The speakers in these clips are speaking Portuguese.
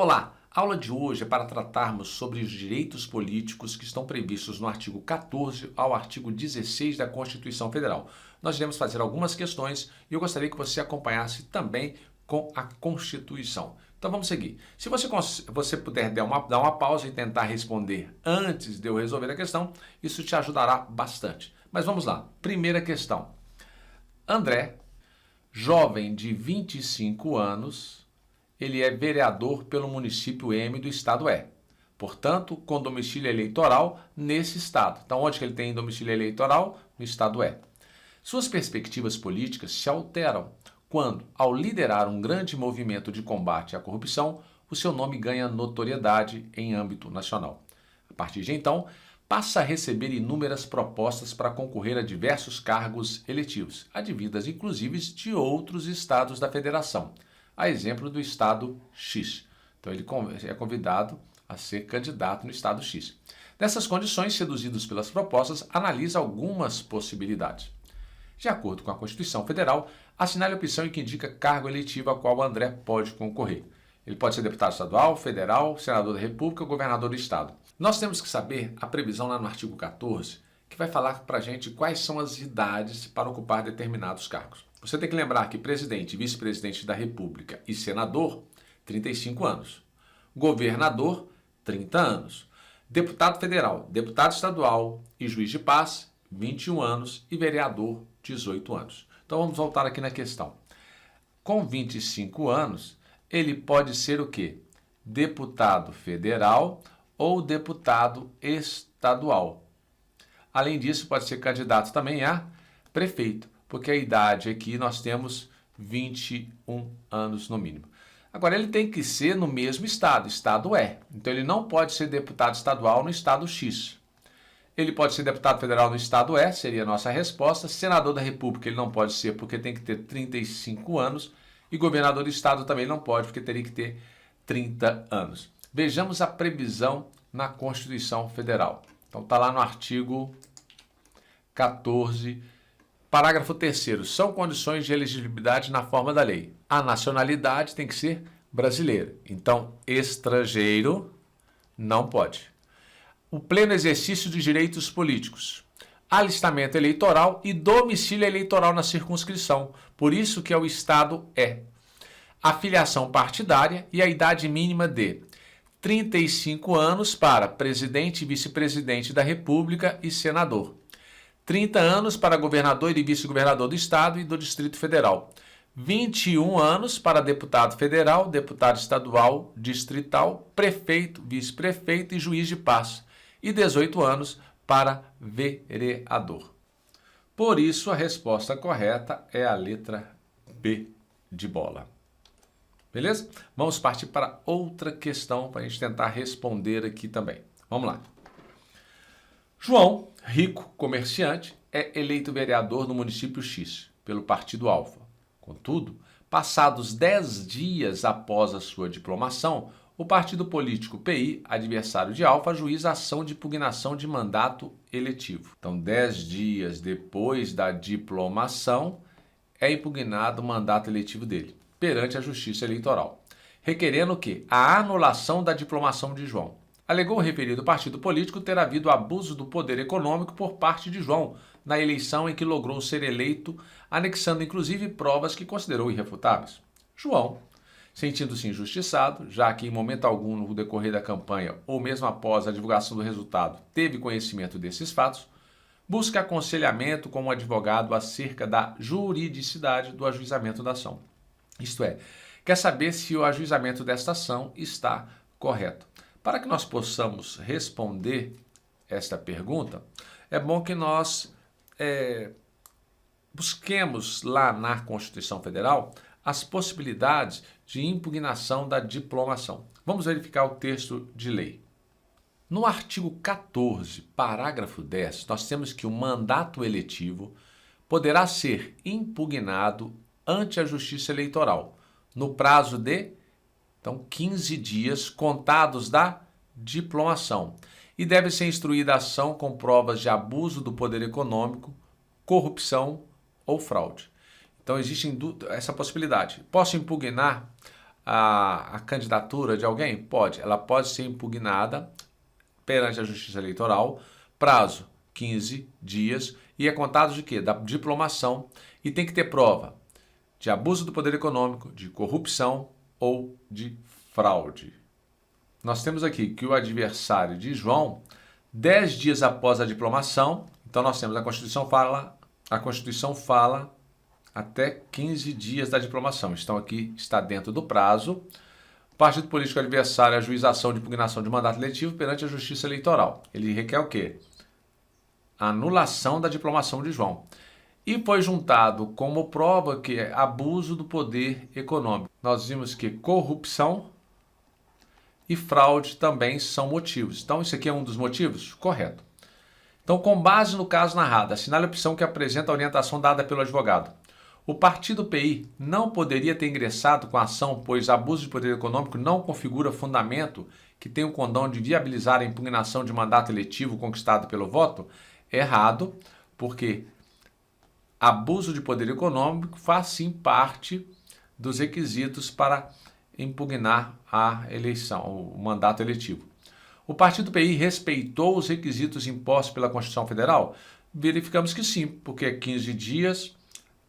Olá, a aula de hoje é para tratarmos sobre os direitos políticos que estão previstos no artigo 14 ao artigo 16 da Constituição Federal. Nós iremos fazer algumas questões e eu gostaria que você acompanhasse também com a Constituição. Então vamos seguir. Se você puder dar uma pausa e tentar responder antes de eu resolver a questão, isso te ajudará bastante. Mas vamos lá. Primeira questão. André, jovem de 25 anos, ele é vereador pelo município M do estado E. Portanto, com domicílio eleitoral nesse estado. Então, onde que ele tem domicílio eleitoral? No estado E. Suas perspectivas políticas se alteram quando, ao liderar um grande movimento de combate à corrupção, o seu nome ganha notoriedade em âmbito nacional. A partir de então, passa a receber inúmeras propostas para concorrer a diversos cargos eletivos, advindas inclusive de outros estados da federação. A exemplo do estado X. Então ele é convidado a ser candidato no estado X. Nessas condições, seduzidos pelas propostas, analisa algumas possibilidades. De acordo com a Constituição Federal, assinale a opção em que indica cargo eletivo a qual André pode concorrer. Ele pode ser deputado estadual, federal, senador da República ou governador do estado. Nós temos que saber a previsão lá no artigo 14, que vai falar para a gente quais são as idades para ocupar determinados cargos. Você tem que lembrar que presidente, vice-presidente da República e senador, 35 anos. Governador, 30 anos. Deputado federal, deputado estadual e juiz de paz, 21 anos. E vereador, 18 anos. Então vamos voltar aqui na questão. Com 25 anos, ele pode ser o quê? Deputado federal ou deputado estadual. Além disso, pode ser candidato também a prefeito, porque a idade aqui nós temos 21 anos no mínimo. Agora, ele tem que ser no mesmo estado, estado E. Então, ele não pode ser deputado estadual no estado X. Ele pode ser deputado federal no estado E, seria a nossa resposta. Senador da República ele não pode ser, porque tem que ter 35 anos. E governador do estado também não pode, porque teria que ter 30 anos. Vejamos a previsão na Constituição Federal. Então, está lá no artigo 14, parágrafo 3º, são condições de elegibilidade na forma da lei. A nacionalidade tem que ser brasileira. Então, estrangeiro não pode. O pleno exercício de direitos políticos. Alistamento eleitoral e domicílio eleitoral na circunscrição. Por isso que é o estado E. A filiação partidária e a idade mínima de 35 anos para presidente e vice-presidente da República e senador. 30 anos para governador e vice-governador do Estado e do Distrito Federal. 21 anos para deputado federal, deputado estadual, distrital, prefeito, vice-prefeito e juiz de paz. E 18 anos para vereador. Por isso, a resposta correta é a letra B de bola. Beleza? Vamos partir para outra questão para a gente tentar responder aqui também. Vamos lá. João, rico comerciante, é eleito vereador no município X, pelo Partido Alfa. Contudo, passados 10 dias após a sua diplomação, o partido político PI, adversário de Alfa, ajuiza ação de impugnação de mandato eletivo. Então, 10 dias depois da diplomação, é impugnado o mandato eletivo dele, perante a Justiça Eleitoral, requerendo o quê? A anulação da diplomação de João. Alegou o referido partido político ter havido abuso do poder econômico por parte de João na eleição em que logrou ser eleito, anexando inclusive provas que considerou irrefutáveis. João, sentindo-se injustiçado, já que em momento algum no decorrer da campanha ou mesmo após a divulgação do resultado teve conhecimento desses fatos, busca aconselhamento com um advogado acerca da juridicidade do ajuizamento da ação. Isto é, quer saber se o ajuizamento desta ação está correto. Para que nós possamos responder esta pergunta, é bom que nós busquemos lá na Constituição Federal as possibilidades de impugnação da diplomação. Vamos verificar o texto de lei. No artigo 14, parágrafo 10, nós temos que o mandato eletivo poderá ser impugnado ante a Justiça Eleitoral no prazo de 15 dias contados da diplomação e deve ser instruída a ação com provas de abuso do poder econômico, corrupção ou fraude. Então existe essa possibilidade. Posso impugnar a candidatura de alguém? Pode. Ela pode ser impugnada perante a Justiça Eleitoral, prazo 15 dias, e é contado de quê? Da diplomação, e tem que ter prova de abuso do poder econômico, de corrupção ou de fraude. Nós temos aqui que o adversário de João, 10 dias após a diplomação, então nós temos a Constituição fala até 15 dias da diplomação. Então aqui está dentro do prazo. O partido político adversário ajuização de impugnação de mandato eletivo perante a Justiça Eleitoral. Ele requer o quê? A anulação da diplomação de João. E foi juntado como prova que é abuso do poder econômico. Nós vimos que corrupção e fraude também são motivos. Então, isso aqui é um dos motivos? Correto. Então, com base no caso narrado, assinale a opção que apresenta a orientação dada pelo advogado. O partido PI não poderia ter ingressado com a ação, pois abuso de poder econômico não configura fundamento que tenha o condão de viabilizar a impugnação de mandato eletivo conquistado pelo voto? Errado, porque abuso de poder econômico faz sim parte dos requisitos para impugnar a eleição, o mandato eletivo. O partido PI respeitou os requisitos impostos pela Constituição Federal? Verificamos que sim, porque é 15 dias,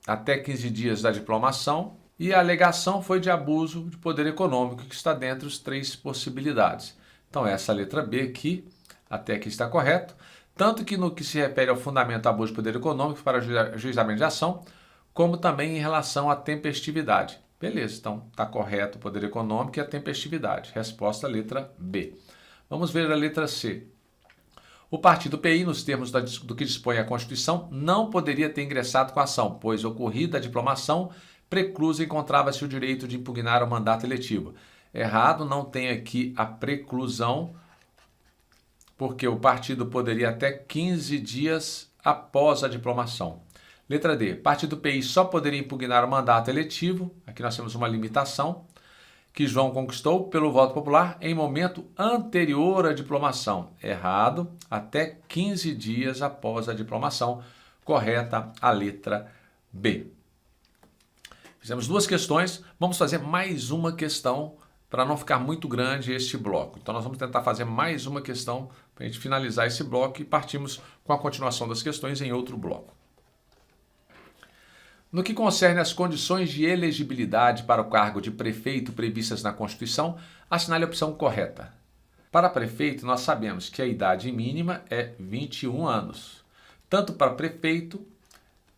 até 15 dias da diplomação, e a alegação foi de abuso de poder econômico, que está dentre as 3 possibilidades. Então essa letra B aqui, até aqui está correto, tanto que no que se refere ao fundamento abuso de poder econômico para juizamento de ação, como também em relação à tempestividade. Beleza, então está correto o poder econômico e a tempestividade. Resposta letra B. Vamos ver a letra C. O partido PI, nos termos do que dispõe a Constituição, não poderia ter ingressado com a ação, pois ocorrida a diplomação, preclusa encontrava-se o direito de impugnar o mandato eletivo. Errado, não tem aqui a preclusão, porque o partido poderia até 15 dias após a diplomação. Letra D. Partido PI só poderia impugnar o mandato eletivo, aqui nós temos uma limitação, que João conquistou pelo voto popular em momento anterior à diplomação. Errado, até 15 dias após a diplomação. Correta a letra B. Fizemos 2 questões, vamos fazer mais uma questão para não ficar muito grande este bloco. Então nós vamos tentar fazer mais uma questão para a gente finalizar esse bloco e partimos com a continuação das questões em outro bloco. No que concerne às condições de elegibilidade para o cargo de prefeito previstas na Constituição, assinale a opção correta. Para prefeito, nós sabemos que a idade mínima é 21 anos, tanto para prefeito,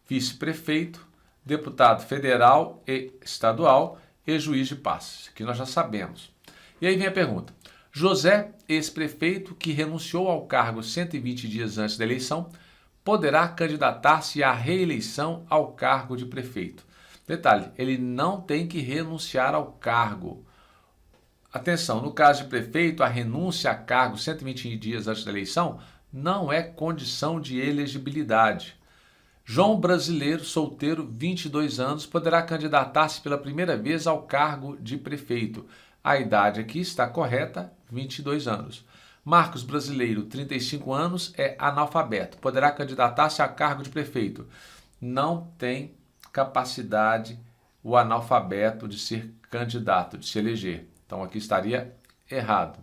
vice-prefeito, deputado federal e estadual e juiz de paz, que nós já sabemos. E aí vem a pergunta. José, ex-prefeito que renunciou ao cargo 120 dias antes da eleição, poderá candidatar-se à reeleição ao cargo de prefeito. Detalhe, ele não tem que renunciar ao cargo. Atenção, no caso de prefeito, a renúncia a cargo 120 dias antes da eleição não é condição de elegibilidade. João Brasileiro, solteiro, 22 anos, poderá candidatar-se pela primeira vez ao cargo de prefeito. A idade aqui está correta, 22 anos. Marcos Brasileiro, 35 anos, é analfabeto. Poderá candidatar-se a cargo de prefeito. Não tem capacidade o analfabeto de ser candidato, de se eleger. Então aqui estaria errado.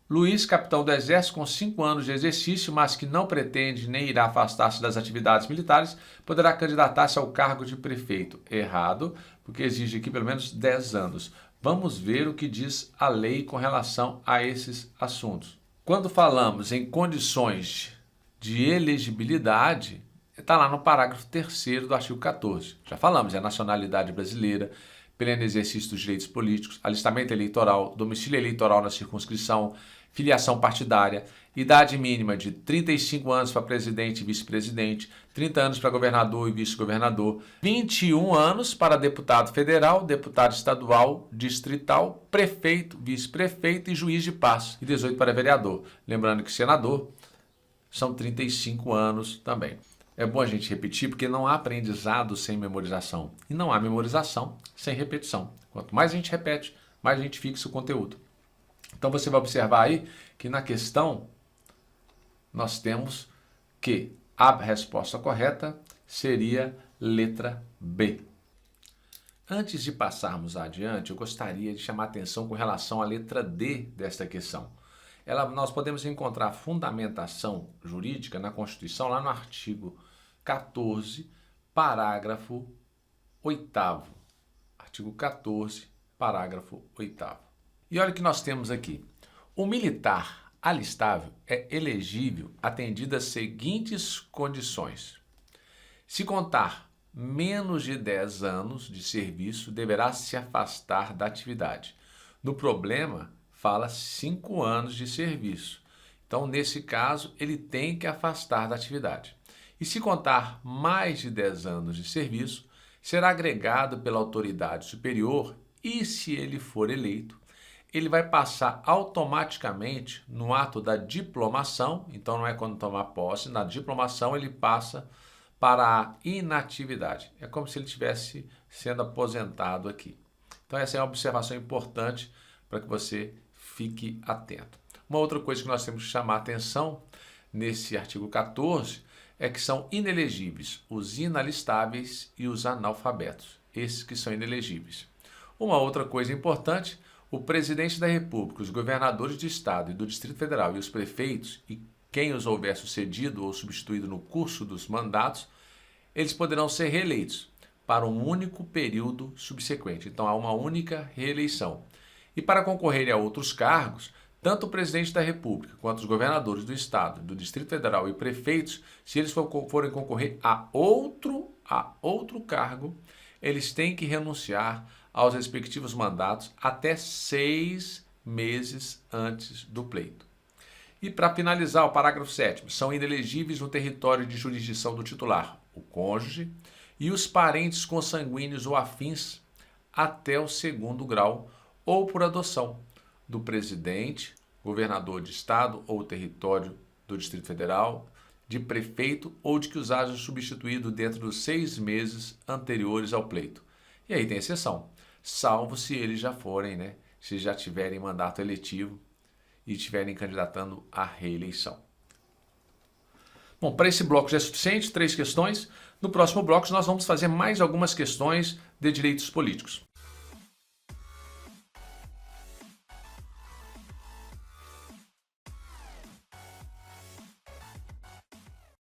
Luiz, capitão do Exército, com 5 anos de exercício, mas que não pretende nem irá afastar-se das atividades militares, poderá candidatar-se ao cargo de prefeito. Errado, porque exige aqui pelo menos 10 anos. Vamos ver o que diz a lei com relação a esses assuntos. Quando falamos em condições de elegibilidade, está lá no parágrafo 3º do artigo 14. Já falamos, é a nacionalidade brasileira, pleno exercício dos direitos políticos, alistamento eleitoral, domicílio eleitoral na circunscrição, filiação partidária, idade mínima de 35 anos para presidente e vice-presidente, 30 anos para governador e vice-governador, 21 anos para deputado federal, deputado estadual, distrital, prefeito, vice-prefeito e juiz de paz, e 18 para vereador. Lembrando que senador são 35 anos também. É bom a gente repetir porque não há aprendizado sem memorização. E não há memorização sem repetição. Quanto mais a gente repete, mais a gente fixa o conteúdo. Então você vai observar aí que na questão nós temos que a resposta correta seria letra B. Antes de passarmos adiante, eu gostaria de chamar a atenção com relação à letra D desta questão. Nós podemos encontrar fundamentação jurídica na Constituição, lá no artigo 14, parágrafo 8º. Artigo 14, parágrafo 8º. E olha o que nós temos aqui. O militar alistável é elegível atendidas as seguintes condições. Se contar menos de 10 anos de serviço, deverá se afastar da atividade. No problema, fala 5 anos de serviço. Então, nesse caso, ele tem que afastar da atividade. E se contar mais de 10 anos de serviço, será agregado pela autoridade superior e, se ele for eleito, ele vai passar automaticamente no ato da diplomação, então não é quando tomar posse, na diplomação ele passa para a inatividade. É como se ele estivesse sendo aposentado aqui. Então essa é uma observação importante para que você fique atento. Uma outra coisa que nós temos que chamar a atenção nesse artigo 14 é que são inelegíveis os inalistáveis e os analfabetos, esses que são inelegíveis. Uma outra coisa importante, o presidente da República, os governadores de Estado e do Distrito Federal e os prefeitos e quem os houver sucedido ou substituído no curso dos mandatos, eles poderão ser reeleitos para um único período subsequente. Então, há uma única reeleição. E para concorrerem a outros cargos, tanto o presidente da República quanto os governadores do Estado, do Distrito Federal e prefeitos, se eles forem concorrer a outro cargo, eles têm que renunciar aos respectivos mandatos até 6 meses antes do pleito. E para finalizar, o parágrafo 7º, são inelegíveis no território de jurisdição do titular, o cônjuge, e os parentes consanguíneos ou afins até o 2º grau ou por adoção do presidente, governador de estado ou território do Distrito Federal, de prefeito ou de que os haja substituído dentro dos 6 meses anteriores ao pleito. E aí tem exceção, salvo se eles já forem, se já tiverem mandato eletivo e estiverem candidatando à reeleição. Bom, para esse bloco já é suficiente, 3 questões. No próximo bloco nós vamos fazer mais algumas questões de direitos políticos.